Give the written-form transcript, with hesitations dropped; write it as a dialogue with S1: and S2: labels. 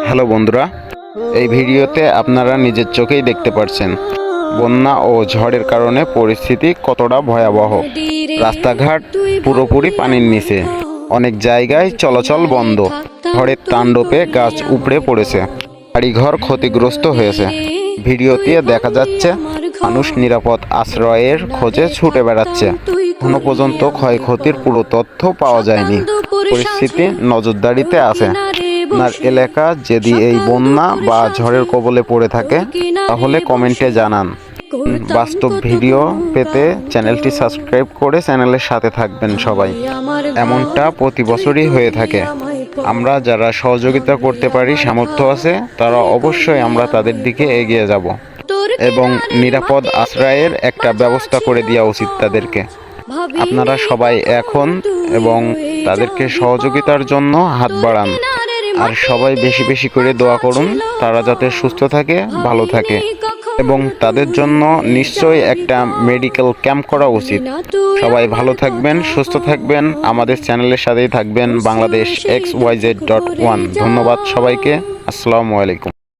S1: Hello বন্ধুরা, এই ভিডিওতে আপনারা নিজের চোখেই দেখতে পাচ্ছেন বন্যা ও ঝড়ের কারণে পরিস্থিতি কতটা ভয়াবহ। রাস্তাঘাট পুরোপুরি পানির নিচে, অনেক জায়গায় চলাচল বন্ধ। ঝড়ের তাণ্ডবে গাছ উপড়ে পড়েছে, বাড়িঘর ক্ষতিগ্রস্ত হয়েছে। ভিডিওতে দেখা যাচ্ছে মানুষ নিরাপদ আশ্রয়ের খোঁজে ছুটে বেড়াচ্ছে। এখনো পর্যন্ত ক্ষয়ক্ষতির পুরো তথ্য পাওয়া যায়নি। পরিস্থিতি নজরদারিতে আছে। আপনার এলাকা যদি এই বন্যা বা ঝড়ের কবলে পড়ে থাকে তাহলে কমেন্টে জানান। বাস্তব ভিডিও পেতে চ্যানেলটি সাবস্ক্রাইব করে চ্যানেলের সাথে থাকবেন সবাই। এমনটা প্রতি বছরই হয়ে থাকে। আমরা যারা সহযোগিতা করতে পারি, সামর্থ্য আছে, তারা অবশ্যই আমরা তাদের দিকে এগিয়ে যাব এবং নিরাপদ আশ্রয়ের একটা ব্যবস্থা করে দেওয়া উচিত তাদেরকে। আপনারা সবাই এখন এবং তাদেরকে সহযোগিতার জন্য হাত বাড়ান। আর সবাই বেশি বেশি করে দোয়া করুন তারা যাতে সুস্থ থাকে, ভালো থাকে। এবং তাদের জন্য নিশ্চয়ই একটা মেডিকেল ক্যাম্প করা উচিত। সবাই ভালো থাকবেন, সুস্থ থাকবেন, আমাদের চ্যানেলের সাথেই থাকবেন। বাংলাদেশ XYZ.1। ধন্যবাদ সবাইকে। আসসালামু আলাইকুম।